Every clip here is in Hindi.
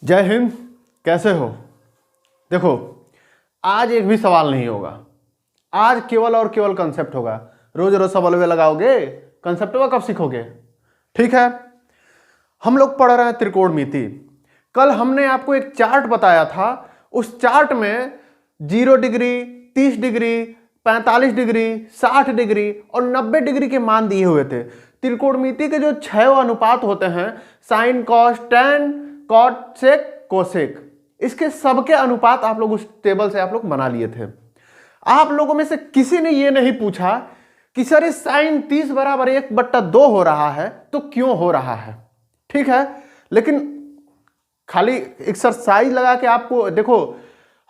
जय हिंद। कैसे हो? देखो, आज एक भी सवाल नहीं होगा। आज केवल और केवल कंसेप्ट होगा। रोज रोज सवाल वे लगाओगे, कंसेप्ट कब सीखोगे? ठीक है, हम लोग पढ़ रहे हैं त्रिकोणमिति। कल हमने आपको एक चार्ट बताया था। उस चार्ट में 0 डिग्री, 30 डिग्री, 45 डिग्री, 60 डिग्री और 90 डिग्री के मान दिए हुए थे। त्रिकोणमिति के जो 6 अनुपात होते हैं, साइन, कॉस, टैन, कॉट, सेक, कोसेक, इसके सबके अनुपात आप लोग उस टेबल से आप लोग बना लिए थे। आप लोगों में से किसी ने ये नहीं पूछा कि सर इस साइन 30 बराबर 1/2 हो रहा है तो क्यों हो रहा है। ठीक है, लेकिन खाली एक्सरसाइज लगा के आपको देखो,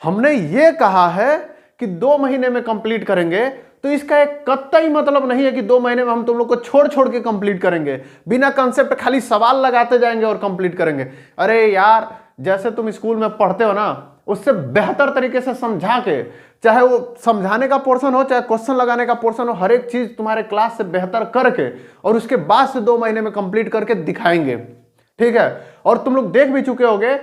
हमने ये कहा है कि 2 महीने में कंप्लीट करेंगे, तो इसका एक कतई मतलब नहीं है कि 2 महीने में हम तुम लोग को छोड़ छोड़ के कंप्लीट करेंगे, बिना कंसेप्ट खाली सवाल लगाते जाएंगे और कंप्लीट करेंगे। अरे यार, जैसे तुम स्कूल में पढ़ते हो ना, उससे बेहतर तरीके से समझा के, चाहे वो समझाने का पोर्शन हो चाहे क्वेश्चन लगाने का पोर्शन हो, हर एक चीज तुम्हारे क्लास से बेहतर करके और उसके बाद से 2 महीने में कंप्लीट करके दिखाएंगे। ठीक है, और तुम लोग देख भी चुके होगे,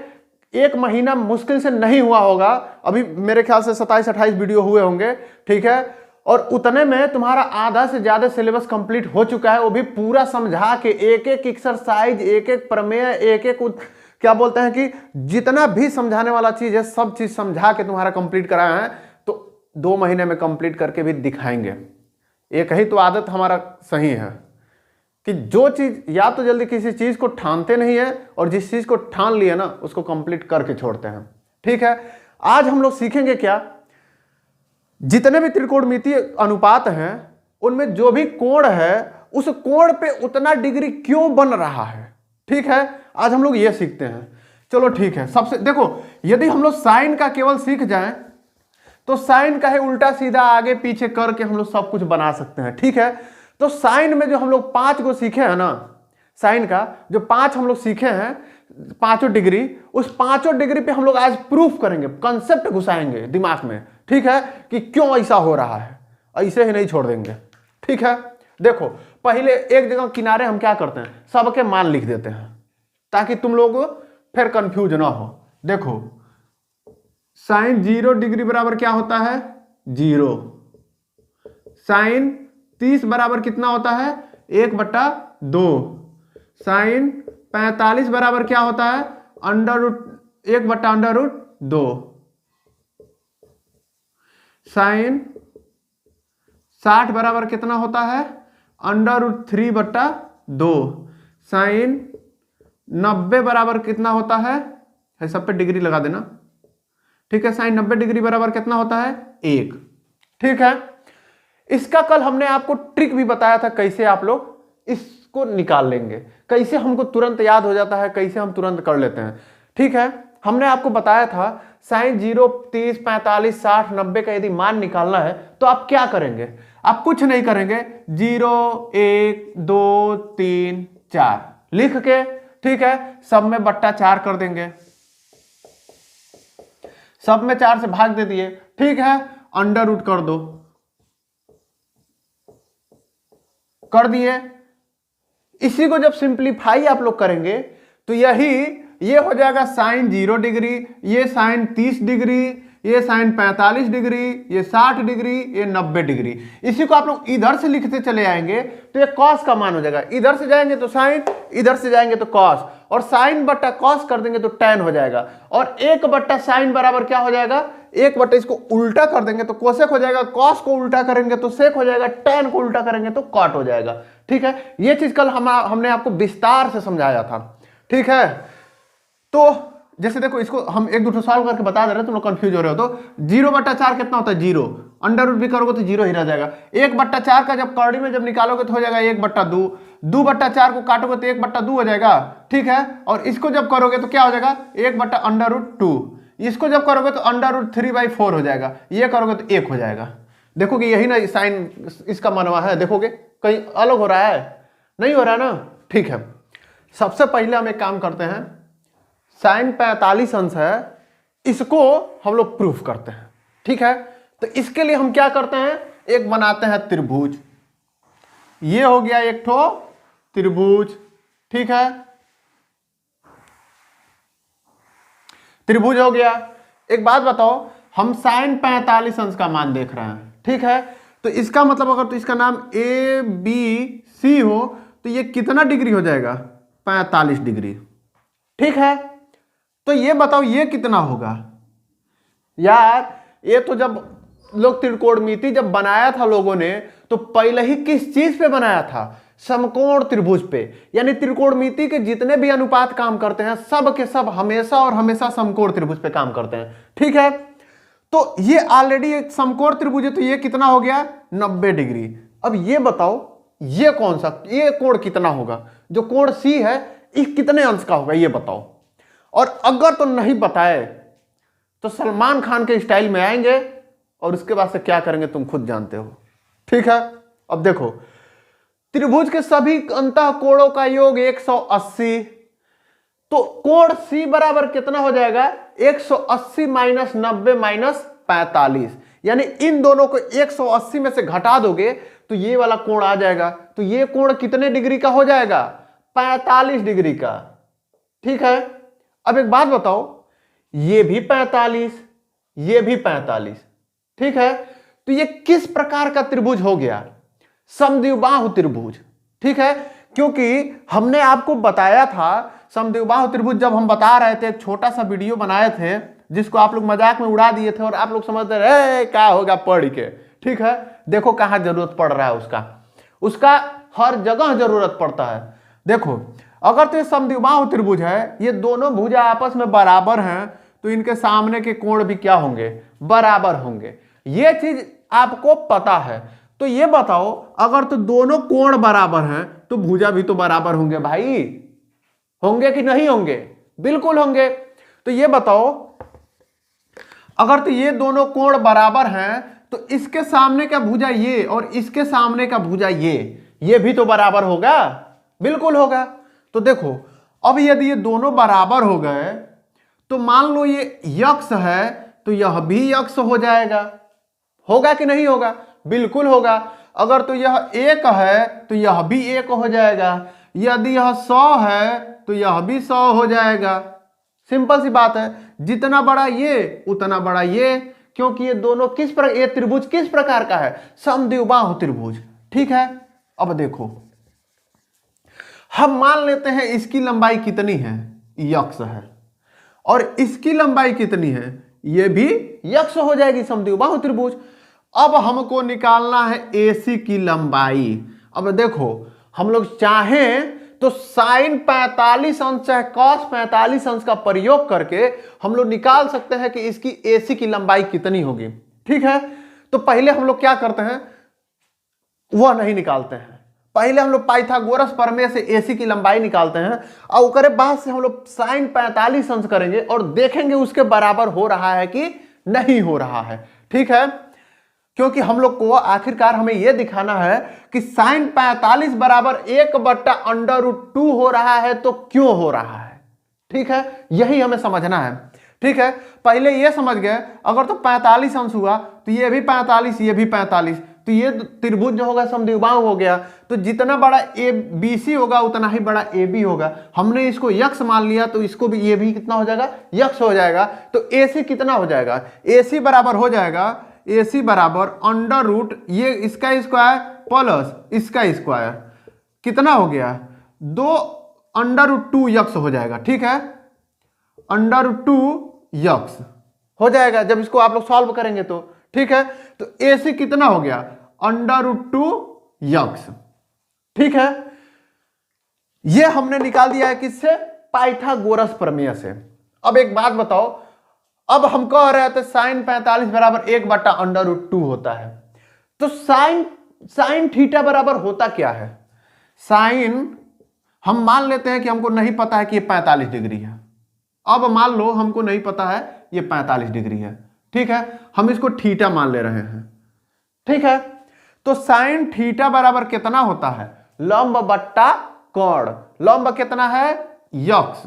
1 महीना मुश्किल से नहीं हुआ होगा। अभी मेरे ख्याल से 27-28 वीडियो हुए होंगे। ठीक है, और उतने में तुम्हारा आधा से ज्यादा सिलेबस कंप्लीट हो चुका है। वो भी पूरा समझा के, एक एक एक्सरसाइज, एक एक प्रमेय, एक एक क्या बोलते हैं कि जितना भी समझाने वाला चीज है, सब चीज समझा के तुम्हारा कंप्लीट कराया है। तो 2 महीने में कंप्लीट करके भी दिखाएंगे। एक ही तो आदत हमारा सही है कि जो चीज या तो जल्दी किसी चीज को ठानते नहीं है, और जिस चीज को ठान लिया ना उसको कंप्लीट करके छोड़ते हैं। ठीक है, आज हम लोग सीखेंगे क्या, जितने भी त्रिकोणमितीय अनुपात हैं उनमें जो भी कोण है, उस कोण पे उतना डिग्री क्यों बन रहा है। ठीक है, आज हम लोग ये सीखते हैं। चलो ठीक है, सबसे देखो, यदि हम लोग साइन का केवल सीख जाएं तो साइन का है उल्टा सीधा आगे पीछे करके हम लोग सब कुछ बना सकते हैं। ठीक है, तो साइन में जो हम लोग 5 को सीखे हैं ना, साइन का जो 5 हम लोग सीखे हैं, 5 डिग्री, उस 5 डिग्री पे हम लोग आज प्रूफ करेंगे, कंसेप्ट घुसाएंगे दिमाग में। ठीक है, कि क्यों ऐसा हो रहा है, ऐसे ही नहीं छोड़ देंगे। ठीक है, देखो, पहले एक जगह किनारे हम क्या करते हैं, सबके मान लिख देते हैं ताकि तुम लोग फिर कंफ्यूज ना हो। देखो, साइन 0 डिग्री बराबर क्या होता है, 0। साइन 30 बराबर कितना होता है, 1/2। साइन 45 बराबर क्या होता है, √1/√2। साइन 60 बराबर कितना होता है, √3/2। साइन 90 बराबर कितना होता है, सब पे डिग्री लगा देना। ठीक है, साइन 90 डिग्री बराबर कितना होता है, 1। ठीक है, इसका कल हमने आपको ट्रिक भी बताया था, कैसे आप लोग इसको निकाल लेंगे, कैसे हमको तुरंत याद हो जाता है, कैसे हम तुरंत कर लेते हैं। ठीक है, हमने आपको बताया था साइन 0, 30, 45, 60, 90 का यदि मान निकालना है तो आप क्या करेंगे, आप कुछ नहीं करेंगे, 0, 1, 2, 3, 4 लिख के, ठीक है, सब में /4 कर देंगे, सब में 4 से भाग दे दिए। ठीक है, अंडर रूट कर दो, कर दिए। इसी को जब सिंप्लीफाई आप लोग करेंगे तो ये हो जाएगा साइन 0 डिग्री, ये साइन 30 डिग्री, ये साइन 45 डिग्री, ये 60 डिग्री, ये 90 डिग्री। इसी को आप लोग इधर से लिखते चले आएंगे तो ये कॉस का मान हो जाएगा। इधर से जाएंगे तो साइन, इधर से जाएंगे तो कॉस, और साइन बट्टा कॉस कर देंगे तो टैन हो जाएगा। और 1/sin बराबर क्या हो जाएगा, 1/ इसको उल्टा कर देंगे तो कोसेक हो जाएगा, कॉस को उल्टा करेंगे तो सेक हो जाएगा, टैन को उल्टा करेंगे तो कॉट हो जाएगा। ठीक है, ये चीज कल हमने आपको विस्तार से समझाया था। ठीक है, तो जैसे देखो, इसको हम 1-2 सॉल्व करके बता दे रहे हैं, तुम लोग कंफ्यूज हो रहे हो तो 0/4 कितना होता है, 0। अंडर रूट भी करोगे तो 0 ही रह जाएगा। 1/4 का जब कौड़ी में जब निकालोगे तो हो जाएगा 1/2। 2/4 को काटोगे तो 1/2 हो जाएगा। ठीक है, और इसको जब करोगे तो क्या हो जाएगा, 1/√2। इसको जब करोगे तो √3/4 हो जाएगा। ये करोगे तो 1 हो जाएगा। देखोगे यही ना साइन इसका मनवा है, देखोगे कहीं अलग हो रहा है, नहीं हो रहा ना। ठीक है, सबसे पहले हम एक काम करते हैं, साइन 45 अंश है, इसको हम लोग प्रूफ करते हैं। ठीक है, तो इसके लिए हम क्या करते हैं, एक बनाते हैं त्रिभुज। ये हो गया एक ठो त्रिभुज। ठीक है, त्रिभुज हो गया। एक बात बताओ, हम साइन 45 अंश का मान देख रहे हैं, ठीक है, तो इसका मतलब अगर तो इसका नाम ए बी सी हो तो ये कितना डिग्री हो जाएगा, 45 डिग्री, ठीक है। तो ये बताओ ये कितना होगा यार। ये तो जब लोग त्रिकोणमिति जब बनाया था लोगों ने, तो पहले ही किस चीज पे बनाया था, समकोण त्रिभुज पे। यानी त्रिकोणमिति के जितने भी अनुपात काम करते हैं सब के सब हमेशा और हमेशा समकोण त्रिभुज पे काम करते हैं, ठीक है। तो ये ऑलरेडी एक समकोण त्रिभुज है, तो ये कितना हो गया, 90 डिग्री। अब ये बताओ ये कौन सा, ये कोण कितना होगा, जो कोण सी है ये कितने अंश का होगा, ये बताओ। और अगर तो नहीं बताए तो सलमान खान के स्टाइल में आएंगे और उसके बाद से क्या करेंगे तुम खुद जानते हो, ठीक है। अब देखो, त्रिभुज के सभी अंतः कोणों का योग 180, तो कोण सी बराबर कितना हो जाएगा, 180 माइनस 90 माइनस 45। यानी इन दोनों को 180 में से घटा दोगे तो ये वाला कोण आ जाएगा। तो ये कोण कितने डिग्री का हो जाएगा, 45 डिग्री का, ठीक है। अब एक बात बताओ, ये भी 45, ये भी 45, ठीक है। तो ये किस प्रकार का त्रिभुज हो गया, समद्विबाहु त्रिभुज, ठीक है। क्योंकि हमने आपको बताया था समद्विबाहु त्रिभुज, जब हम बता रहे थे एक छोटा सा वीडियो बनाए थे जिसको आप लोग मजाक में उड़ा दिए थे और आप लोग समझते रहे क्या होगा पढ़ के, ठीक है। देखो कहां जरूरत पड़ रहा है उसका हर जगह जरूरत पड़ता है। देखो अगर तो ये समद्विबाहु त्रिभुज है, ये दोनों भुजा आपस में बराबर हैं, तो इनके सामने के कोण भी क्या होंगे, बराबर होंगे। ये चीज आपको पता है। तो ये बताओ अगर तो दोनों कोण बराबर हैं तो भुजा भी तो बराबर होंगे भाई, होंगे कि नहीं होंगे, बिल्कुल होंगे। तो ये बताओ अगर तो ये दोनों कोण बराबर हैं तो इसके सामने का भुजा ये और इसके सामने का भुजा ये भी तो बराबर होगा, बिल्कुल होगा। तो देखो अब यदि ये दोनों बराबर हो गए तो मान लो ये यक्ष है तो यह भी यक्ष हो जाएगा, होगा कि नहीं होगा, बिल्कुल होगा। अगर तो यह 1 है तो यह भी 1 हो जाएगा, यदि यह 100 है तो यह भी 100 हो जाएगा। सिंपल सी बात है, जितना बड़ा ये उतना बड़ा ये, क्योंकि ये दोनों ये त्रिभुज किस प्रकार का है, समद्विबाहु त्रिभुज, ठीक है। अब देखो हम मान लेते हैं इसकी लंबाई कितनी है, यक्ष है, और इसकी लंबाई कितनी है, ये भी यक्ष हो जाएगी, समद्विबाहु त्रिभुज। अब हमको निकालना है AC की लंबाई। अब देखो हम लोग चाहें तो साइन 45 अंश चाहे कॉस 45 अंश का प्रयोग करके हम लोग निकाल सकते हैं कि इसकी AC की लंबाई कितनी होगी, ठीक है। तो पहले हम लोग क्या करते हैं, वह नहीं निकालते हैं, पहले हम लोग पाइथागोरस प्रमेय से AC की लंबाई निकालते हैं और उसके बाद से हम लोग साइन 45 अंश करेंगे और देखेंगे उसके बराबर हो रहा है कि नहीं हो रहा है, ठीक है। क्योंकि हम लोग को आखिरकार हमें यह दिखाना है कि साइन 45 बराबर 1/√2 हो रहा है तो क्यों हो रहा है, ठीक है, यही हमें समझना है, ठीक है। पहले ये समझ गए अगर तो 45 अंश हुआ तो ये भी 45, ये भी 45, तो ये त्रिभुज जो होगा समद्विबाहु हो गया। तो जितना बड़ा ABC होगा उतना ही बड़ा AB होगा। हमने इसको यक्ष मान लिया तो इसको भी ये भी कितना हो जाएगा, यक्ष हो जाएगा। तो AC कितना हो जाएगा, AC बराबर हो जाएगा, AC बराबर √ ये इसका स्क्वायर प्लस इसका स्क्वायर कितना हो गया, 2√2 यक्ष हो जाएगा, ठीक है, √2 यक्ष हो जाएगा जब इसको आप लोग सॉल्व करेंगे तो, ठीक है। तो AC कितना हो गया, √2 यक्ष, ठीक है। ये हमने निकाल दिया है किससे, पाइथागोरस प्रमेय से। अब एक बात बताओ, अब हम कह रहे थे साइन 45 बराबर 1/√2 होता है, तो साइन थीटा बराबर होता क्या है, साइन हम मान लेते हैं कि हमको नहीं पता है कि ये 45 डिग्री है। अब मान लो हमको नहीं पता है ये 45 डिग्री है, ठीक है, हम इसको थीटा मान ले रहे हैं, ठीक है। तो साइन थीटा बराबर कितना होता है, लंब बट्टा कोण। लंब कितना है, यक्ष,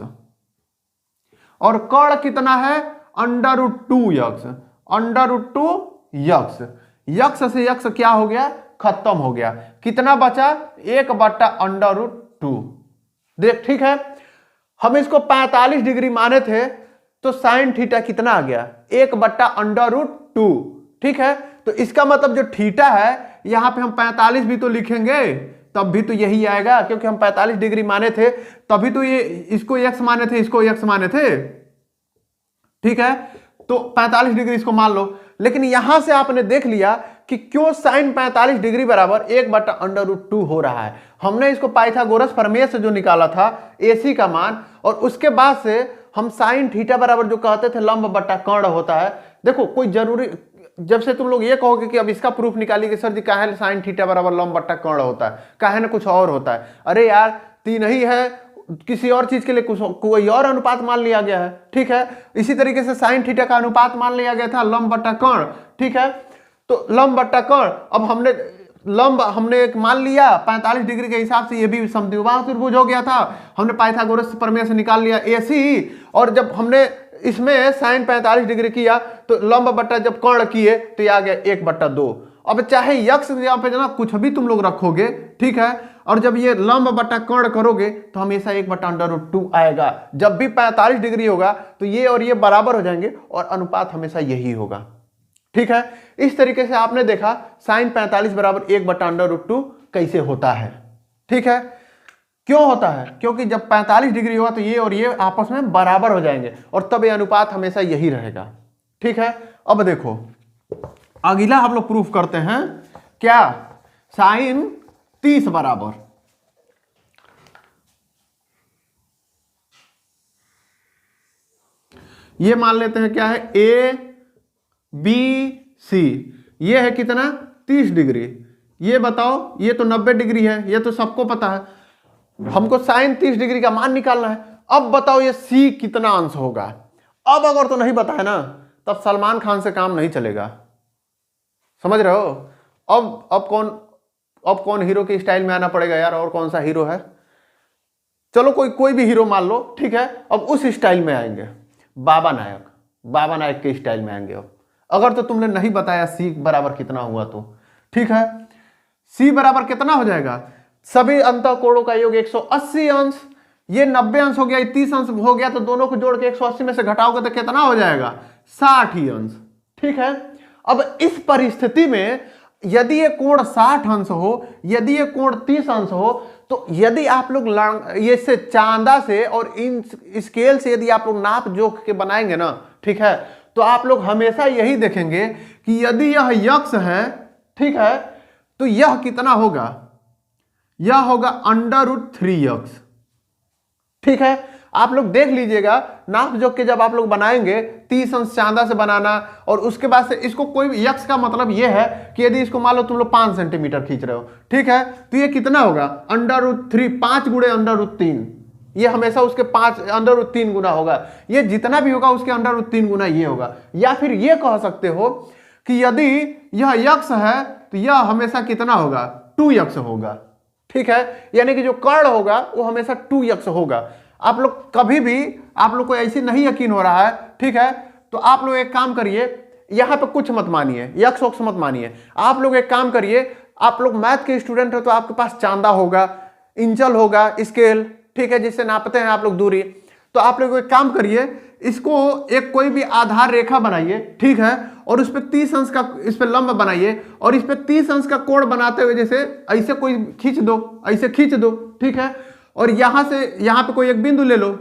और कोण कितना है, √2 यक्ष, √2 यक्ष। यक्ष से यक्ष क्या हो गया, खत्म हो गया, कितना बचा, 1/√2। देख ठीक है, हम इसको 45 डिग्री माने थे तो साइन थीटा कितना आ गया, 1/√2। ठीक है, तो इसका मतलब जो थीटा है यहां पे हम 45 भी तो लिखेंगे तब भी तो यही आएगा, क्योंकि हम 45 डिग्री माने थे तभी तो ये इसको x माने थे, इसको x माने थे। ठीक है, तो 45 डिग्री इसको मान लो। लेकिन यहां से आपने देख लिया कि क्यों साइन 45 डिग्री बराबर 1/√2 हो रहा है। हमने इसको पाइथागोरस प्रमेय से जो निकाला था AC का मान, और उसके बाद से हम साइन थीटा बराबर जो कहते थे लंब बट्टा कर्ण होता है। देखो कोई जरूरी, जब से तुम लोग ये कहोगे कि अब इसका प्रूफ निकालिए कि सर जी काहे साइन थीटा बराबर लंब बट्टा कर्ण होता है, काहे ना कुछ और होता है। अरे यार तीन ही है, किसी और चीज के लिए कुछ कोई और अनुपात मान लिया गया है। ठीक है, इसी तरीके से साइन थीटा का अनुपात मान लिया गया था लंब बट्टा कर्ण। ठीक है, तो लंब बट्टा कर्ण, अब हमने एक मान लिया 45 डिग्री के हिसाब से, ये भी समद्विबाहु त्रिभुज हो गया था। हमने पाइथागोरस प्रमेय से निकाल लिया AC, और जब हमने इसमें साइन 45 डिग्री किया तो लंब बट्टा जब कर्ण किए तो ये आ गया 1/2। अब चाहे यक्स यहाँ पे ना कुछ भी तुम लोग रखोगे, ठीक है, और जब ये लंब बट्टा कर्ण करोगे तो हमेशा 1/√2 आएगा। जब भी 45 डिग्री होगा तो ये और ये बराबर हो जाएंगे और अनुपात हमेशा यही होगा। ठीक है, इस तरीके से आपने देखा साइन 45 बराबर 1/√2 कैसे होता है। ठीक है, क्यों होता है, क्योंकि जब 45 डिग्री होगा तो ये और ये आपस में बराबर हो जाएंगे और तब ये अनुपात हमेशा यही रहेगा। ठीक है, अब देखो अगला हम लोग प्रूफ करते हैं क्या, साइन 30 बराबर, ये मान लेते हैं क्या है ABC, ये है कितना 30 डिग्री। ये बताओ, ये तो 90 डिग्री है, ये तो सबको पता है। हमको साइन 30 डिग्री का मान निकालना है। अब बताओ ये C कितना अंश होगा। अब अगर तो नहीं पता है ना तब सलमान खान से काम नहीं चलेगा, समझ रहे हो। अब कौन हीरो के स्टाइल में आना पड़ेगा यार, और कौन सा हीरो है, चलो कोई भी हीरो मान लो। ठीक है, अब उस स्टाइल में आएंगे, बाबा नायक के स्टाइल में आएंगे। अब अगर तो तुमने नहीं बताया C बराबर कितना हुआ तो ठीक है, C बराबर कितना हो जाएगा, सभी अंतःकोणों का योग 180 अंश, ये 90 अंश हो गया, ये 30 अंश हो गया, तो दोनों को जोड़ के 180 में से घटाओगे तो कितना हो जाएगा 60 ही अंश। ठीक है, अब इस परिस्थिति में यदि ये कोण 60 अंश हो, यदि ये कोण 30 अंश हो, तो यदि आप लोग ये से चांदा से और इन स्केल से यदि आप लोग नाप जोख के बनाएंगे ना, ठीक है, तो आप लोग हमेशा यही देखेंगे कि यदि यह यक्स है, ठीक है, तो यह कितना होगा, यह होगा √3x। ठीक है, आप लोग देख लीजिएगा नाप जोख के जब आप लोग बनाएंगे 30 अंश चांदा से बनाना, और उसके बाद से इसको कोई भी यक्स का मतलब यह है कि यदि इसको मान लो तुम लोग 5 सेंटीमीटर खींच रहे हो, ठीक है, तो ये कितना होगा √3, 5 गुणे √3, ये हमेशा उसके 5 √3 गुना होगा, ये जितना भी होगा उसके √3 गुना ये होगा। या फिर ये कह सकते हो कि यदि यह यक्स है तो यह हमेशा कितना होगा 2x होगा। ठीक है, यानी कि जो कर्ण होगा वो हमेशा 2x होगा। आप लोग कभी भी, आप लोग को ऐसे नहीं यकीन हो रहा है, ठीक है, तो आप लोग एक काम करिए, यहां पे कुछ मत मानिए, यक्स वक्स मत मानिए, आप लोग एक काम करिए, आप लोग मैथ के स्टूडेंट हो तो आपके पास चांदा होगा, इंचल होगा, स्केल, ठीक है, जिससे नापते हैं आप लोग दूरी। तो आप लोग एक काम करिए, इसको एक कोई भी आधार रेखा बनाइए, ठीक है, और उस पर 30 अंश का इस पर लंब बनाइए, और इस पर 30 अंश का कोण बनाते हुए जैसे ऐसे कोई खींच दो, ऐसे खींच दो, ठीक है, और यहां से यहां पे कोई एक बिंदु ले लो,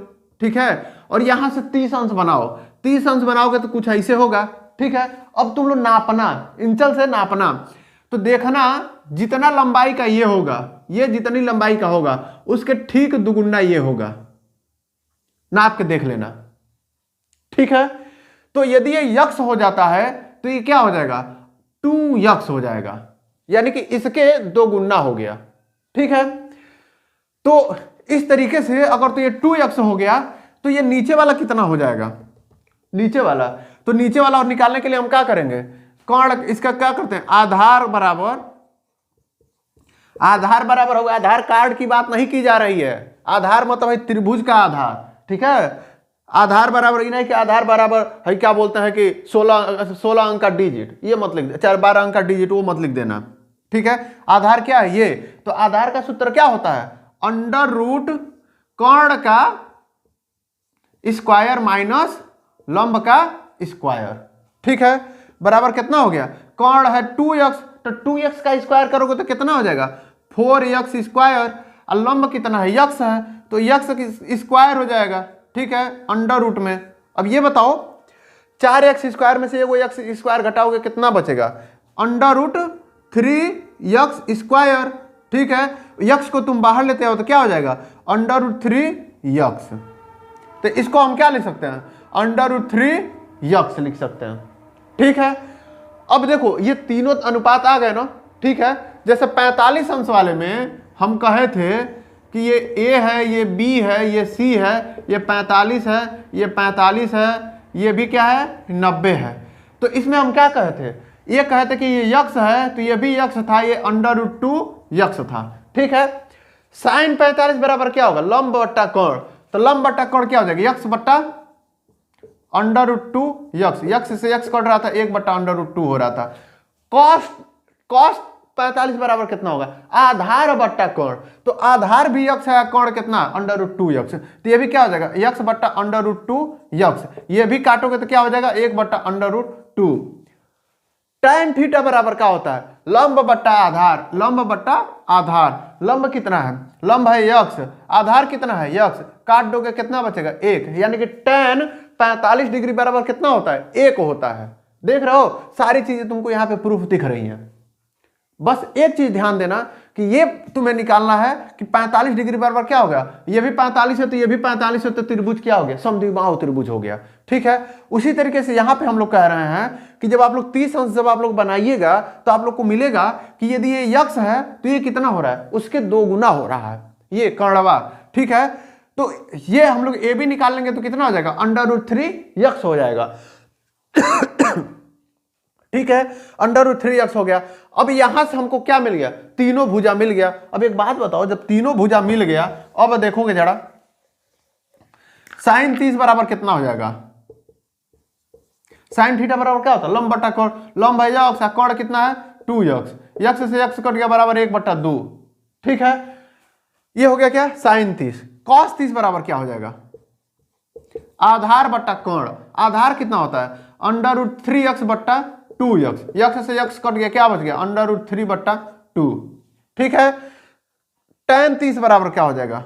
ठीक है, और यहां से 30 अंश बनाओ, 30 अंश बनाओगे तो कुछ ऐसे होगा। ठीक है, अब तुम लोग नापना, इंचल से नापना, तो देखना जितना लंबाई का ये होगा, ये जितनी लंबाई का होगा उसके ठीक दुगुना ये होगा, नाप के देख लेना। ठीक है, तो यदि ये यक्स हो जाता है तो ये क्या हो जाएगा 2x हो जाएगा, यानी कि इसके 2 गुना हो गया। ठीक है, तो इस तरीके से अगर तो ये 2x हो गया तो ये नीचे वाला कितना हो जाएगा, नीचे वाला, तो नीचे वाला और निकालने के लिए हम क्या करेंगे, कर्ण इसका क्या करते हैं, आधार बराबर होगा, आधार कार्ड की बात नहीं की जा रही है, आधार मतलब है त्रिभुज का आधार। ठीक है, आधार बराबर ही नहीं कि आधार बराबर है क्या बोलते हैं कि 16 अंक का डिजिट, ये मत लिख, 12 अंक का डिजिट वो मत लिख देना। ठीक है, आधार क्या है ये, तो आधार का सूत्र क्या होता है, अंडर रूट कर्ण का स्क्वायर माइनस लंब का स्क्वायर, ठीक है, बराबर कितना हो गया, कर्ण है 2x, तो 2x का स्क्वायर करोगे तो कितना हो जाएगा 4x स्क्वायर, और लंब कितना है x है तो x स्क्वायर हो जाएगा, ठीक है, अंडर रूट में। अब ये बताओ 4x स्क्वायर में से एगो x स्क्वायर घटाओगे कितना बचेगा, अंडर रूट 3x स्क्वायर, ठीक है, x को तुम बाहर लेते हो तो क्या हो जाएगा अंडर रूट 3x, तो इसको हम क्या लिख सकते हैं अंडर रूट 3x लिख सकते हैं, ठीक है। अब देखो ये तीनों अनुपात आ गए ना, ठीक है, जैसे 45 अंश वाले में हम कहे थे कि ये a है, ये b है, ये c है, ये 45 है, ये 45 है, ये भी क्या है 90 है, तो इसमें हम क्या कहे थे, ये कहे थे कि ये x है तो ये भी x था, ये अंडर रूट 2x था, ठीक है। साइन 45 बराबर क्या होगा लंब बट्टा कोण, तो लंब बट्टा कोण क्या हो जाएगा x बट्टा अंडर रूट 2x, x से x कट रहा था 1 बट्टा अंडर रूट 2 हो रहा था। कॉस 45 बराबर कितना होगा आधार बट्टा कोण, तो आधार भी x है, कोण कितना अंडर रूट 2x, तो ये भी क्या हो जाएगा x बट्टा अंडर रूट 2x, ये भी काटोगे तो क्या हो जाएगा 1 बट्टा अंडर रूट 2। tan थीटा बराबर क्या होता है लंब बट्टा आधार, लंब बट्टा आधार, लंब कितना है लंब है x, आधार कितना है x, काट दोगे कितना बचेगा 1, यानी कि tan 45 डिग्री बराबर कितना होता है 1 होता है। देख रहे हो सारी चीजें तुमको यहाँ पे प्रूफ दिख रही हैं, बस एक चीज ध्यान देना कि ये तुम्हें निकालना है कि 45 डिग्री बराबर क्या हो गया, ये भी 45 है तो ये भी 45 है, तो त्रिभुज क्या हो गया समद्विबाहु त्रिभुज हो गया, ठीक है। उसी तरीके से यहाँ पे हम लोग कह रहे हैं कि जब आप लोग 30 अंश जब आप लोग बनाइएगा तो आप लोग को मिलेगा कि यदि ये x है तो ये कितना हो रहा है उसके 2 गुना हो रहा है, ये कर्णवा, ठीक है। तो ये हम लोग ए भी निकाल लेंगे तो कितना हो जाएगा अंडर रूट 3x हो जाएगा, ठीक है, अंडर रूट 3x हो गया। अब यहां से हमको क्या मिल गया तीनों भुजा मिल गया। अब एक बात बताओ जब तीनों भुजा मिल गया अब देखोगे जरा साइन 30 बराबर कितना हो जाएगा, साइन थीटा बराबर क्या होता है लंब बट्टा कोण, लंब है x, कोण कितना है 2x, x से x कट गया बराबर 1 बट्टा 2, ठीक है, ये हो गया क्या साइन 30। कॉस 30 बराबर क्या हो जाएगा आधार बट्टा कोण, आधार कितना होता है अंडर रूट 3x बट्टा 2x, x से x कट गया क्या बच गया अंडर रूट 3 बट्टा 2, ठीक है। tan 30 बराबर क्या हो जाएगा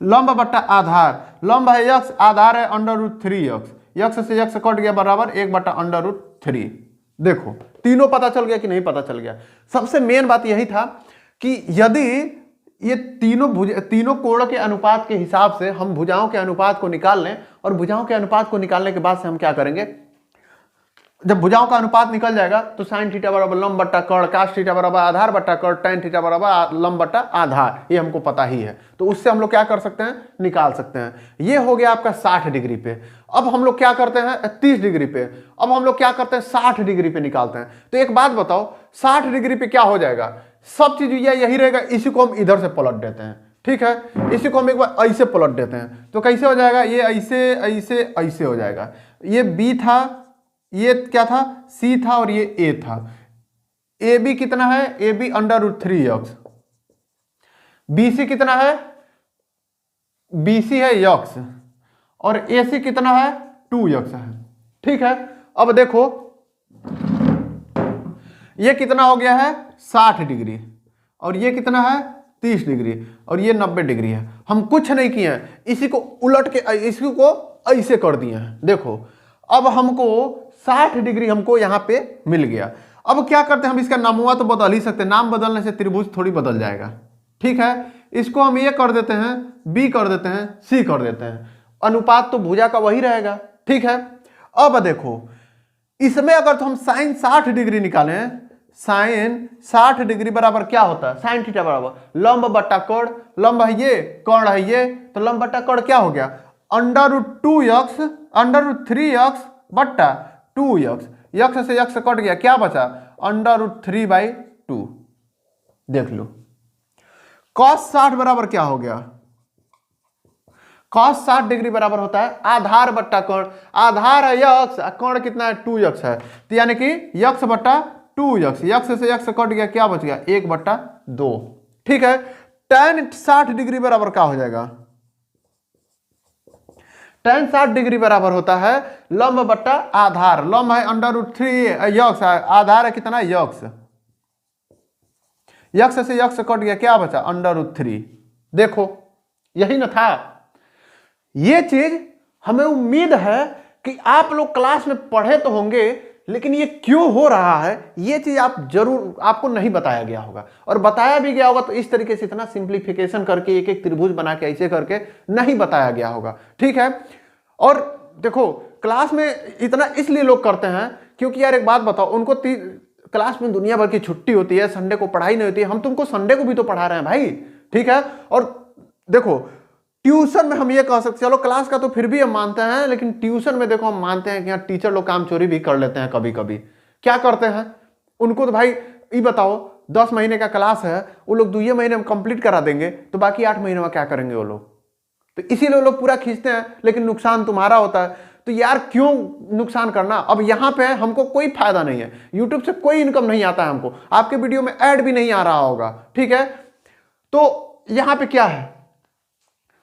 लंब बट्टा आधार, लंब है x, आधार है अंडर रूट 3x, x से x कट गया बराबर 1 बट्टा अंडर रूट 3। देखो तीनों पता चल गया कि नहीं पता चल गया। सबसे मेन बात यही था कि यदि ये तीनों कोणों के अनुपात के हिसाब से हम भुजाओं के अनुपात को निकाल लें, और भुजाओं के अनुपात को निकालने के बाद से हम क्या करेंगे जब भुजाओं का अनुपात निकल जाएगा तो साइन थीटा बराबर लंब बट्टा कोण, कास थीटा बराबर आधार बट्टा कोण, tan थीटा बराबर लंब बट्टा आधार, ये हमको पता ही है, तो उससे हम लोग क्या कर सकते हैं निकाल सकते हैं। ये हो गया आपका 60 डिग्री पे। अब हम लोग क्या करते हैं 30 डिग्री पे, अब हम लोग क्या करते हैं 60 डिग्री पे निकालते हैं। तो एक बात बताओ 60 डिग्री पे क्या हो जाएगा, सब चीज यही रहेगा, इसी को हम इधर से पलट देते हैं, ठीक है, इसी को हम एक बार ऐसे पलट देते हैं तो कैसे हो जाएगा, ये ऐसे ऐसे ऐसे हो जाएगा, ये बी था, ये क्या था सी था और ये ए था, ए बी कितना है A B under root 3x, B C कितना है बी सी है x, और ए सी कितना है 2x है, ठीक है। अब देखो ये कितना हो गया है 60 डिग्री, और ये कितना है 30 डिग्री, और ये 90 डिग्री है। हम कुछ नहीं किए हैं, इसी को उलट के इसी को ऐसे कर दिए हैं। देखो अब हमको 60 डिग्री हमको यहाँ पे मिल गया। अब क्या करते हैं हम इसका नामुआ तो बदल ही सकते हैं, नाम बदलने से त्रिभुज थोड़ी बदल जाएगा, ठीक है। इसको हम ये कर देते हैं बी कर देते हैं सी कर देते हैं, अनुपात तो भुजा का वही रहेगा, ठीक है। अब देखो इसमें अगर तो हम साइन 60 डिग्री निकालें, साइन 60 डिग्री बराबर क्या होता है साइन थीटा बराबर लंब बट्टा कोण, लंब है ये कोण है ये, तो लंब बट्टा कोण क्या हो गया under root 2x under root 3x बट्टा 2x, x से x कट गया क्या बचा अंडर रूट 3/2। देख लो cos 60 बराबर क्या हो गया, cos 60 डिग्री बराबर होता है आधार बट्टा कोण, आधार है x, कोण कितना है 2x है, तो यानी कि x बट्टा 2x, x से x कट गया क्या बच गया 1 बट्टा 2, ठीक है। tan 60 डिग्री बराबर क्या हो जाएगा tan 60 डिग्री बराबर होता है लंब बट्टा आधार। लंब है √3, यक्स है, आधार है कितना, यक्स। यक्स से यक्स कट गया, क्या बचा, √3। देखो यही ना था। ये चीज हमें उम्मीद है कि आप लोग क्लास में पढ़े तो होंगे, लेकिन ये क्यों हो रहा है ये चीज आपको नहीं बताया गया होगा, और बताया भी गया होगा तो इस तरीके से इतना सिंप्लीफिकेशन करके एक एक त्रिभुज बना के ऐसे करके नहीं बताया गया होगा, ठीक है। और देखो क्लास में इतना इसलिए लोग करते हैं क्योंकि यार एक बात बताओ, उनको क्लास में दुनिया भर की छुट्टी होती है, संडे को पढ़ाई नहीं होती है, हम तुमको संडे को भी तो पढ़ा रहे हैं भाई, ठीक है। और देखो ट्यूशन में हम ये कह सकते, चलो क्लास का तो फिर भी हम मानते हैं, लेकिन ट्यूशन में देखो हम मानते हैं कि यहाँ टीचर लोग काम चोरी भी कर लेते हैं कभी कभी। क्या करते हैं, उनको तो भाई ये बताओ 10 महीने का क्लास है, वो लोग 2 महीने में कंप्लीट करा देंगे, तो बाकी 8 महीने में क्या करेंगे वो लोग, तो इसीलिए लोग पूरा खींचते हैं, लेकिन नुकसान तुम्हारा होता है। तो यार क्यों नुकसान करना, अब यहाँ पे हमको कोई फायदा नहीं है, यूट्यूब से कोई इनकम नहीं आता है हमको, आपके वीडियो में ऐड भी नहीं आ रहा होगा, ठीक है। तो यहाँ पे क्या है,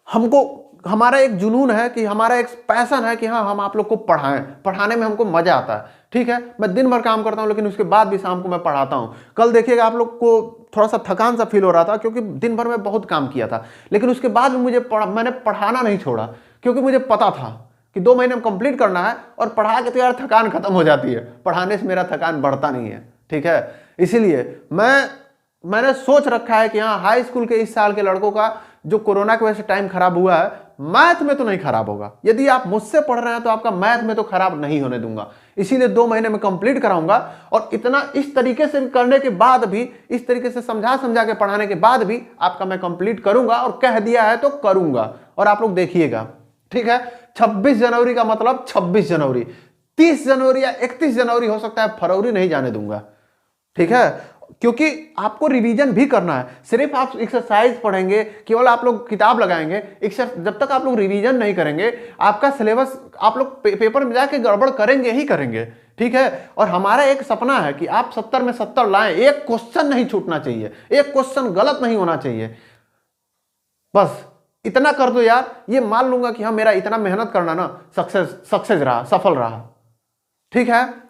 हमको हमारा एक जुनून है कि हमारा एक पैशन है कि हाँ हम आप लोग को पढ़ाएं, पढ़ाने में हमको मजा आता है, ठीक है। मैं दिन भर काम करता हूं, लेकिन उसके बाद भी शाम को मैं पढ़ाता हूं। कल देखिएगा आप लोग को थोड़ा सा थकान सा फील हो रहा था, क्योंकि दिन भर में बहुत काम किया था, लेकिन उसके बाद भी मैंने पढ़ाना नहीं छोड़ा, क्योंकि मुझे पता था कि 2 महीने में कंप्लीट करना है, और पढ़ा के तो यार थकान खत्म हो जाती है, पढ़ाने से मेरा थकान बढ़ता नहीं है, ठीक है। इसीलिए मैंने सोच रखा है कि हाँ हाई स्कूल के इस साल के लड़कों का जो कोरोना की वजह से टाइम खराब हुआ है, मैथ में तो नहीं खराब होगा। यदि आप मुझसे पढ़ रहे हैं तो आपका मैथ में तो खराब नहीं होने दूंगा, इसीलिए 2 महीने में कंप्लीट कराऊंगा। और इतना इस तरीके से करने के बाद भी, इस तरीके से समझा के पढ़ाने के बाद भी आपका मैं कंप्लीट करूंगा, और कह दिया है तो करूंगा, और आप लोग देखिएगा, ठीक है। 26 जनवरी का मतलब 26 जनवरी, 30 जनवरी या 31 जनवरी हो सकता है, फरवरी नहीं जाने दूंगा, ठीक है। क्योंकि आपको रिवीजन भी करना है, सिर्फ आप एक्सरसाइज पढ़ेंगे, केवल आप लोग किताब लगाएंगे, जब तक आप लोग रिवीजन नहीं करेंगे आपका सिलेबस आप लोग पेपर में जाके गड़बड़ करेंगे ही करेंगे, ठीक है। और हमारा एक सपना है कि आप 70 में 70 लाएं, एक क्वेश्चन नहीं छूटना चाहिए, एक क्वेश्चन गलत नहीं होना चाहिए, बस इतना कर दो यार। ये मान लूंगा कि हाँ मेरा इतना मेहनत करना ना सक्सेस रहा, सफल रहा, ठीक है।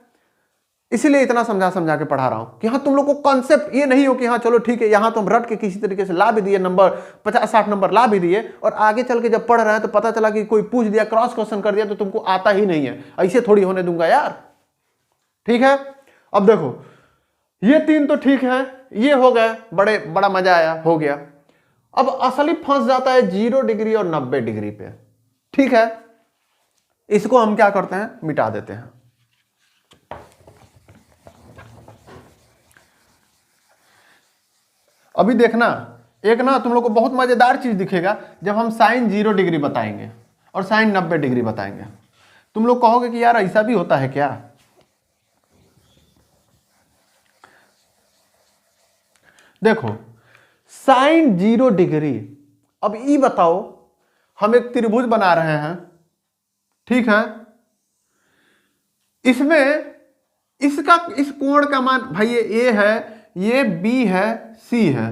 इसीलिए इतना समझा के पढ़ा रहा हूं कि हाँ तुम लोग को कॉन्सेप्ट ये नहीं हो कि हाँ चलो ठीक है, यहां तो हम रट के किसी तरीके से ला भी दिए, नंबर 50-60 नंबर ला भी दिए, और आगे चल के जब पढ़ रहे हैं तो पता चला कि कोई पूछ दिया, क्रॉस क्वेश्चन कर दिया, तो तुमको आता ही नहीं है, ऐसे थोड़ी होने दूंगा यार, ठीक है। अब देखो ये 3 तो ठीक है, ये हो गए, बड़ा मजा आया, हो गया। अब असली फंस जाता है 0 डिग्री और 90 डिग्री पे, ठीक है। इसको हम क्या करते हैं, मिटा देते हैं। अभी देखना, एक ना तुम लोग को बहुत मजेदार चीज दिखेगा जब हम साइन 0 डिग्री बताएंगे और साइन 90 डिग्री बताएंगे। तुम लोग कहोगे कि यार ऐसा भी होता है क्या। देखो साइन 0 डिग्री, अब ये बताओ हम एक त्रिभुज बना रहे हैं, ठीक है। इसमें इस कोण का मान भाई ये ए है, ये बी है, सी है।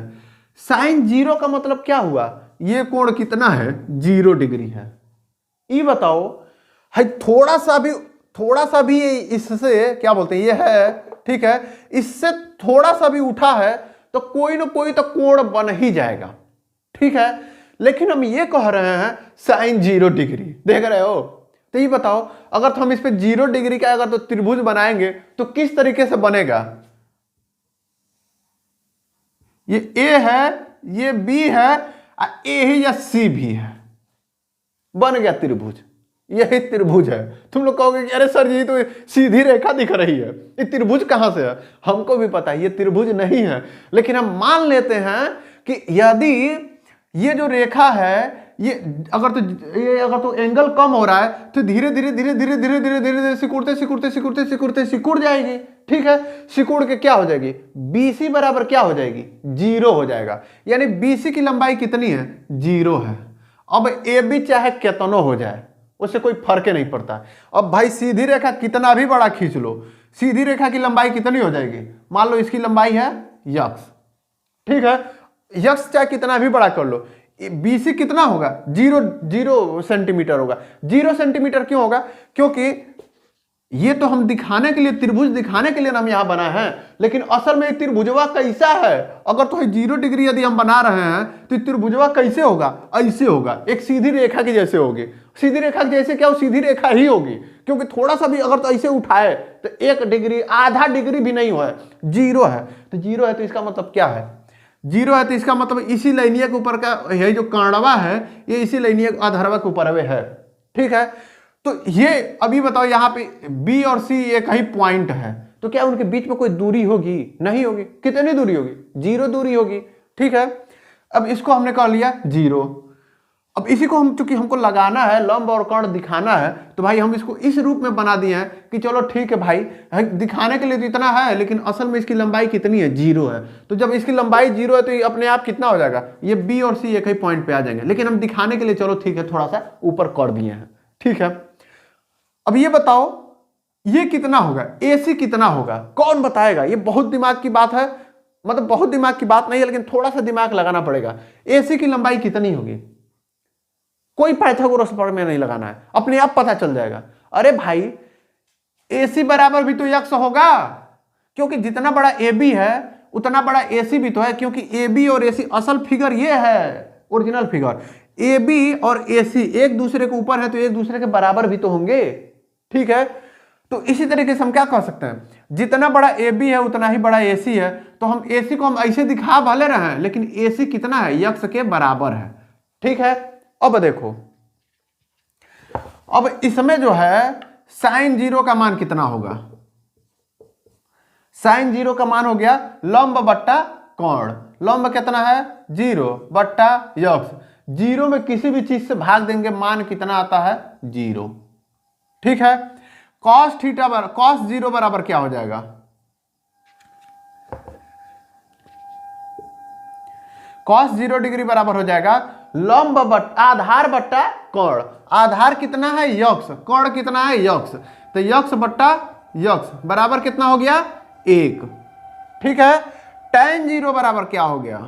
साइन 0 का मतलब क्या हुआ, ये कोण कितना है, 0 डिग्री है। ये बताओ है, थोड़ा सा भी इससे क्या बोलते हैं, ये है, ठीक है, इससे थोड़ा सा भी उठा है तो कोई ना कोई तो कोण बन ही जाएगा, ठीक है। लेकिन हम ये कह रहे हैं साइन 0 डिग्री, देख रहे हो। तो ये बताओ अगर तो हम इस पे 0 डिग्री का अगर तो त्रिभुज बनाएंगे तो किस तरीके से बनेगा। ये ए है, ये बी है, ए ही या सी भी है, बन गया त्रिभुज। यही त्रिभुज है। तुम लोग कहोगे कि अरे सर जी तो सीधी रेखा दिख रही है, ये त्रिभुज कहां से है। हमको भी पता है ये त्रिभुज नहीं है, लेकिन हम मान लेते हैं कि यदि ये जो रेखा है ये अगर तो एंगल कम हो रहा है तो धीरे धीरे सिकुड़ जाएगी, ठीक है। सिकुड़ के क्या हो जाएगी, BC बराबर क्या हो जाएगी, 0 हो जाएगा। यानी BC की लंबाई कितनी है, 0 है। अब AB चाहे कितना हो जाए उससे कोई फर्क नहीं पड़ता। अब भाई सीधी रेखा कितना भी बड़ा खींच लो, सीधी रेखा की लंबाई कितनी हो जाएगी, मान लो इसकी लंबाई है x, ठीक है। x चाहे कितना भी बड़ा कर लो, BC कितना होगा, 0 सेंटीमीटर होगा। 0 सेंटीमीटर क्यों होगा, क्योंकि ये तो हम दिखाने के लिए, त्रिभुज दिखाने के लिए ना हम यहां बनाए हैं, लेकिन असल में त्रिभुजवा कैसा है, अगर तो 0 डिग्री यदि हम बना रहे हैं तो त्रिभुजवा कैसे होगा, ऐसे होगा, एक सीधी रेखा की जैसे होगी। सीधी रेखा की जैसे क्या, वो सीधी रेखा ही होगी, क्योंकि थोड़ा सा भी अगर तो ऐसे उठाए तो 1 डिग्री, आधा डिग्री भी नहीं है, 0 है। तो 0 है तो इसका मतलब क्या है, 0 है तो इसका मतलब इसी लाइनिया के ऊपर का यही जो कांडवा है ये इसी लाइनिया आधारवा के ऊपर है। ठीक है, तो ये अभी बताओ यहाँ पे B और C एक ही पॉइंट है, तो क्या उनके बीच में कोई दूरी होगी, नहीं होगी। कितनी दूरी होगी, 0 दूरी होगी। ठीक है, अब इसको हमने कह लिया 0। अब इसी को हम, चूंकि हमको लगाना है, लंब और कर्ण दिखाना है, तो भाई हम इसको इस रूप में बना दिए हैं कि चलो ठीक है भाई, दिखाने के लिए तो इतना है, लेकिन असल में इसकी लंबाई कितनी है, 0 है। तो जब इसकी लंबाई 0 है तो ये अपने आप कितना हो जाएगा, ये B और C एक ही पॉइंट पे आ जाएंगे, लेकिन हम दिखाने के लिए चलो ठीक है थोड़ा सा ऊपर कर दिए हैं। ठीक है, अब ये बताओ ये कितना होगा, AC कितना होगा, कौन बताएगा। ये बहुत दिमाग की बात है, मतलब बहुत दिमाग की बात नहीं है, लेकिन थोड़ा सा दिमाग लगाना पड़ेगा। AC की लंबाई कितनी होगी, कोई पाइथागोरस प्रमेय नहीं लगाना है, अपने आप पता चल जाएगा। अरे भाई AC बराबर भी तो x होगा, क्योंकि जितना बड़ा AB है उतना बड़ा AC भी तो है, क्योंकि AB और AC असल फिगर ये है, ओरिजिनल फिगर। AB और AC एक दूसरे के ऊपर है तो एक दूसरे के बराबर भी तो होंगे। ठीक है, तो इसी तरीके से हम क्या कह सकते हैं, जितना बड़ा AB है उतना ही बड़ा AC है, तो हम AC को हम ऐसे दिखा भले रहे हैं, लेकिन AC कितना है, x के बराबर है। ठीक है, अब देखो, अब इसमें जो है sin 0 का मान कितना होगा, sin 0 का मान हो गया लंब बट्टा कोण। लंब कितना है, 0 बट्टा x। 0 में किसी भी चीज से भाग देंगे मान कितना आता है, 0। ठीक है, cos थीटा बराबर, cos 0 बराबर क्या हो जाएगा, cos 0 डिग्री बराबर हो जाएगा लंब बट्टा आधार बट्टा कोण। आधार कितना है x, कोण कितना है x, तो x बट्टा x बराबर कितना हो गया, 1। ठीक है, tan 0 बराबर क्या हो गया,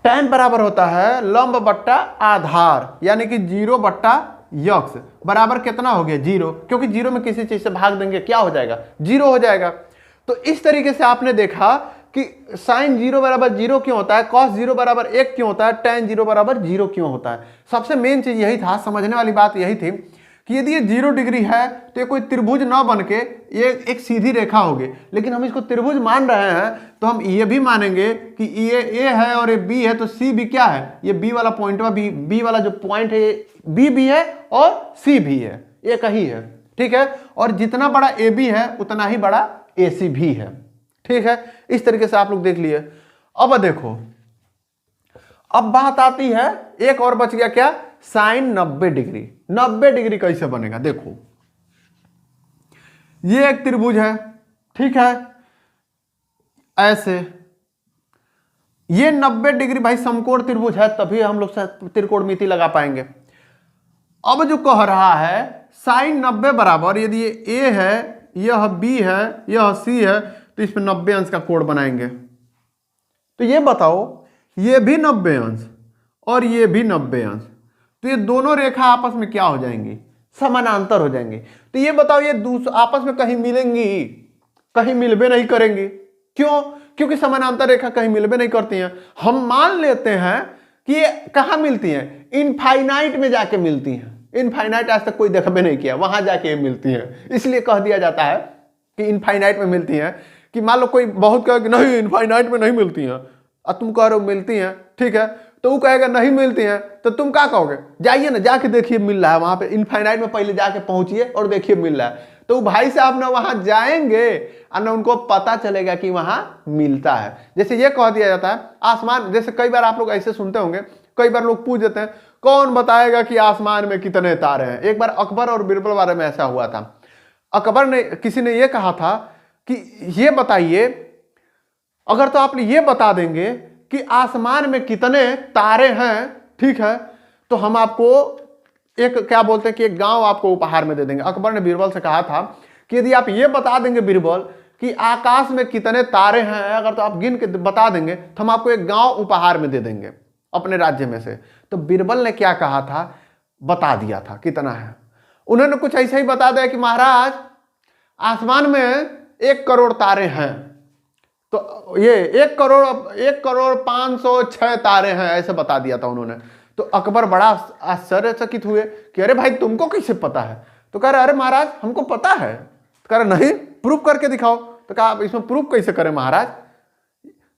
tan बराबर होता है लंब बट्टा आधार, यानी कि 0 बट्टा x बराबर कितना हो गया, 0, क्योंकि 0 में किसी चीज से भाग देंगे क्या हो जाएगा, 0 हो जाएगा। तो इस तरीके से आपने देखा कि sin 0 बराबर 0 क्यों होता है, cos 0 बराबर 1 क्यों होता है, tan 0 बराबर 0 क्यों होता है। सबसे मेन चीज यही था, समझने वाली बात यही थी कि यदि ये 0 डिग्री है तो ये कोई त्रिभुज न बन के ये एक सीधी रेखा होगी, लेकिन हम इसको त्रिभुज मान रहे हैं तो हम ये भी मानेंगे कि ये A है और ये B है, तो C भी क्या है, ये B वाला पॉइंट, B वाला जो पॉइंट है B भी है और C भी है, एक ही है। ठीक है, और जितना बड़ा AB है उतना ही बड़ा AC भी है। ठीक है, इस तरीके से आप लोग देख लिए। अब देखो, अब बात आती है, एक और बच गया क्या, साइन 90 डिग्री। 90 डिग्री कैसे बनेगा, देखो ये एक त्रिभुज है, ठीक है, ऐसे ये 90 डिग्री भाई समकोण त्रिभुज है, तभी हम लोग त्रिकोणमिति लगा पाएंगे। अब जो कह रहा है साइन 90 बराबर, यदि ये A है, यह B है, यह C है, तो इसमें 90 अंश का कोण बनाएंगे। तो ये बताओ, ये भी 90 अंश और ये भी 90 अंश, तो ये दोनों रेखा आपस में क्या हो जाएंगी, समानांतर हो जाएंगे। तो ये बताओ, ये आपस में कहीं मिलेंगी, कहीं मिलबे नहीं करेंगी। क्यों, क्योंकि समानांतर रेखा कहीं मिलबे नहीं करती हैं। हम मान लेते हैं कि ये कहाँ मिलती हैं, इनफाइनाइट में जाके मिलती हैं। इनफाइनाइट आज तक कोई देखबे नहीं किया, वहां जाके ये मिलती हैं, इसलिए कह दिया जाता है कि इनफाइनाइट में मिलती हैं। कि मान लो कोई बहुत कहे कि नहीं इनफाइनाइट में नहीं मिलती हैं, और तुम कह रहे हो मिलती हैं, ठीक है, तो वो कहेगा नहीं मिलती हैं, तो तुम क्या कहोगे, जाइए ना, जाके देखिए मिल रहा है वहां पे, इनफाइनाइट में पहले जाके पहुंचिए और देखिए मिल रहा है। तो भाई साहब ना वहां जाएंगे और ना उनको पता चलेगा कि वहां मिलता है। जैसे ये कह दिया जाता है आसमान, जैसे कई बार आप लोग ऐसे सुनते होंगे, कई बार लोग पूछ देते हैं कौन बताएगा कि आसमान में कितने तारे हैं। एक बार अकबर और बीरबल बारे में ऐसा हुआ था। अकबर ने, किसी ने ये कहा था कि ये बताइए, अगर तो आप ये बता देंगे कि आसमान में कितने तारे हैं, ठीक है, तो हम आपको एक क्या बोलते हैं कि एक गांव आपको उपहार में दे देंगे। अकबर ने बीरबल से कहा था कि यदि आप ये बता देंगे बीरबल कि आकाश में कितने तारे हैं, अगर तो आप गिन के बता देंगे तो हम आपको एक गांव उपहार में दे देंगे अपने राज्य में से। तो बीरबल ने क्या कहा था, बता दिया था कितना है। उन्होंने कुछ ऐसा ही बता दिया कि महाराज आसमान में 1 करोड़ तारे हैं, तो ये 1 करोड़ 506 तारे हैं, ऐसे बता दिया था उन्होंने। तो अकबर बड़ा आश्चर्यचकित हुए कि अरे भाई तुमको कैसे पता है? तो कह रहे अरे महाराज हमको पता है। तो कह रहे नहीं, प्रूफ करके दिखाओ। तो कहा आप इसमें प्रूफ कैसे करें महाराज,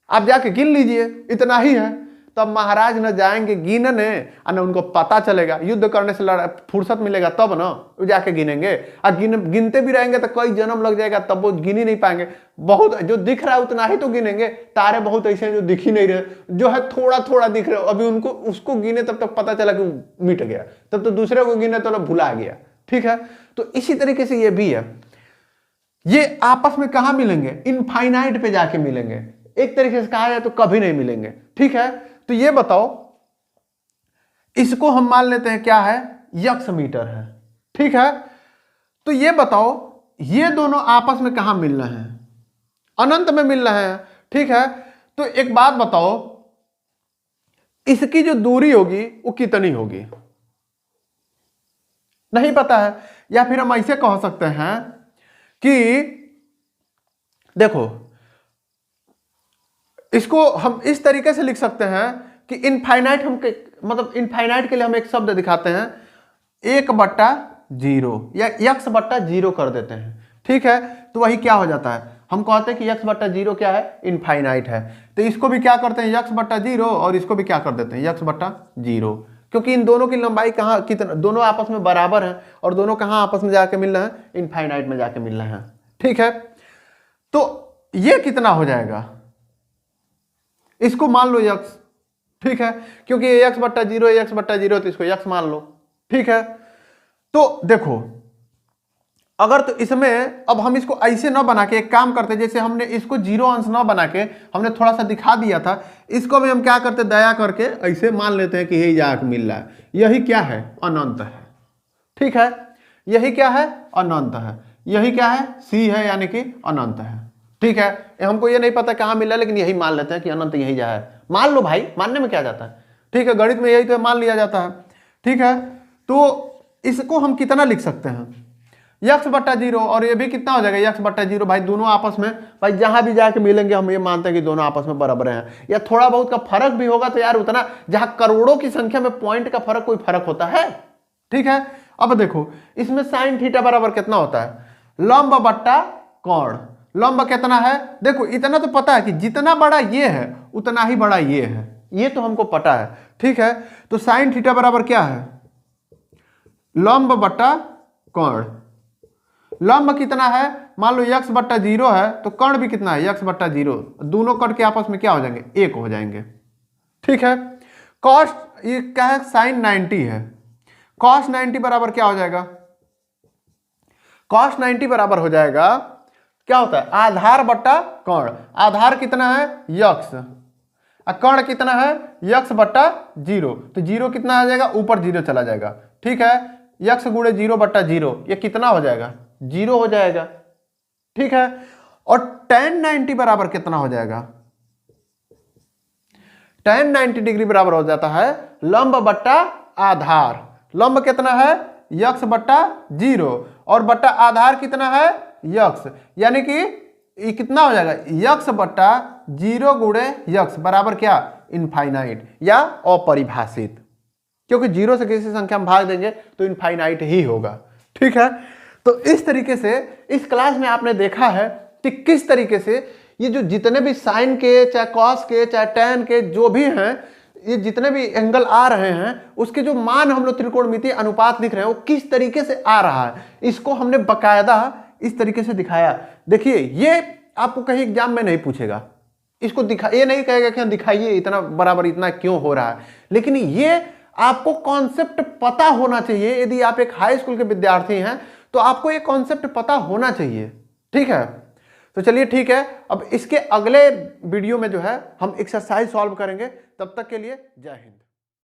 आप जाके गिन लीजिए, इतना ही है। तब महाराज न जाएंगे गिनने और न उनको पता चलेगा, युद्ध करने से फुर्सत मिलेगा तब ना वो जाके गिनेंगे। और गिनते भी रहेंगे तो कई जन्म लग जाएगा, तब वो गिन ही नहीं पाएंगे। बहुत जो दिख रहा है उतना ही तो गिनेंगे। तारे बहुत ऐसे हैं जो दिख ही नहीं रहे, जो है थोड़ा थोड़ा दिख रहे, अभी उनको उसको गिने तब तक पता चला कि मिट गया, तब तो दूसरे को गिने तो भुला गया। ठीक है, तो इसी तरीके से ये भी है, ये आपस में कहां मिलेंगे, इनफाइनाइट पे जाके मिलेंगे। एक तरीके से कहा जाए तो कभी नहीं मिलेंगे। ठीक है, तो ये बताओ, इसको हम मान लेते हैं क्या है, यक्स मीटर है। ठीक है, तो ये बताओ ये दोनों आपस में कहां मिल रहे हैं, अनंत में मिल रहे हैं। ठीक है, तो एक बात बताओ, इसकी जो दूरी होगी वो कितनी होगी, नहीं पता है। या फिर हम ऐसे कह सकते हैं कि देखो, इसको हम इस तरीके से लिख सकते हैं कि इनफाइनाइट, हम मतलब इनफाइनाइट के लिए हम एक शब्द दिखाते हैं 1/0 या x/0 कर देते हैं। ठीक है, तो वही क्या हो जाता है, हम कहते हैं कि x/0 क्या है, इनफाइनाइट है। तो इसको भी क्या करते हैं x/0 और इसको भी क्या कर देते हैं x/0, क्योंकि इन दोनों की लंबाई कहाँ कितना, दोनों आपस में बराबर हैं और दोनों कहाँ आपस में जाके मिल रहे हैं, इनफाइनाइट में जाके मिल रहे हैं। ठीक है, तो ये कितना हो जाएगा, इसको मान लो x। ठीक है, क्योंकि x/0 तो इसको x मान लो। ठीक है, तो देखो अगर तो इसमें अब हम इसको ऐसे ना बना के एक काम करते, जैसे हमने इसको 0 अंश ना बना के हमने थोड़ा सा दिखा दिया था, इसको भी हम क्या करते, दया करके ऐसे मान लेते हैं कि यही जाके मिल रहा है, यही क्या है, अनंत है। ठीक है, यही क्या है, अनंत है। यही क्या है, C है, यानी कि अनंत है। ठीक है, हमको ये नहीं पता कहाँ मिला, लेकिन यही मान लेते हैं कि अनंत यही जा है। मान लो भाई, मानने में क्या जाता है। ठीक है, गणित में यही तो मान लिया जाता है। ठीक है, तो इसको हम कितना लिख सकते हैं, x/0, और ये भी कितना हो जाएगा x/0। भाई दोनों आपस में, भाई जहां भी जाके मिलेंगे हम ये मानते हैं कि दोनों आपस में बराबर हैं। या थोड़ा बहुत का फर्क भी होगा तो यार उतना, जहां करोड़ों की संख्या में पॉइंट का फर्क, कोई फर्क होता है। ठीक है, अब देखो इसमें sin थीटा बराबर कितना होता है, लंब बट्टा कोण। लंब कितना है, देखो इतना तो पता है कि जितना बड़ा ये है उतना ही बड़ा ये है, ये तो हमको पता है। ठीक है, तो sin थीटा बराबर क्या है, लंब बट्टा कोण। लंब कितना है, मान लो x/0 है, तो कर्ण भी कितना है, x/0। दोनों कर्ण के आपस में क्या हो जाएंगे, 1 हो जाएंगे। ठीक है, cos ये क्या है, sin 90 है। cos 90 बराबर क्या हो जाएगा, cos 90 बराबर हो जाएगा, क्या होता है, आधार बट्टा कर्ण। आधार कितना है, x, कर्ण कितना है, x/0। तो 0 कितना आ जाएगा, ऊपर 0 चला जाएगा। ठीक है, x गुणे 0/0, ये कितना हो जाएगा, 0 हो जाएगा। ठीक है, और tan 90 बराबर कितना हो जाएगा, tan 90 डिग्री बराबर हो जाता है लंब बट्टा आधार। लंब कितना है, x/0, और बट्टा आधार कितना है, x, यानी कि ये कितना हो जाएगा, x/0 गुणे x बराबर क्या, इनफाइनाइट या अपरिभाषित, क्योंकि 0 से किसी संख्या में भाग देंगे तो इनफाइनाइट ही होगा। ठीक है, तो इस तरीके से इस क्लास में आपने देखा है कि किस तरीके से ये जो जितने भी साइन के, चाहे कॉस के, चाहे टैन के, जो भी हैं, ये जितने भी एंगल आ रहे हैं उसके जो मान हम लोग त्रिकोणमितीय अनुपात लिख रहे हैं वो किस तरीके से आ रहा है, इसको हमने बकायदा इस तरीके से दिखाया। देखिए ये आपको कहीं एग्जाम में नहीं पूछेगा, इसको दिखा, ये नहीं कहेगा कि दिखाइए इतना बराबर इतना क्यों हो रहा है, लेकिन ये आपको कॉन्सेप्ट पता होना चाहिए। यदि आप एक हाई स्कूल के विद्यार्थी हैं तो आपको ये कॉन्सेप्ट पता होना चाहिए। ठीक है, तो चलिए ठीक है, अब इसके अगले वीडियो में जो है हम एक्सरसाइज सॉल्व करेंगे। तब तक के लिए जय हिंद।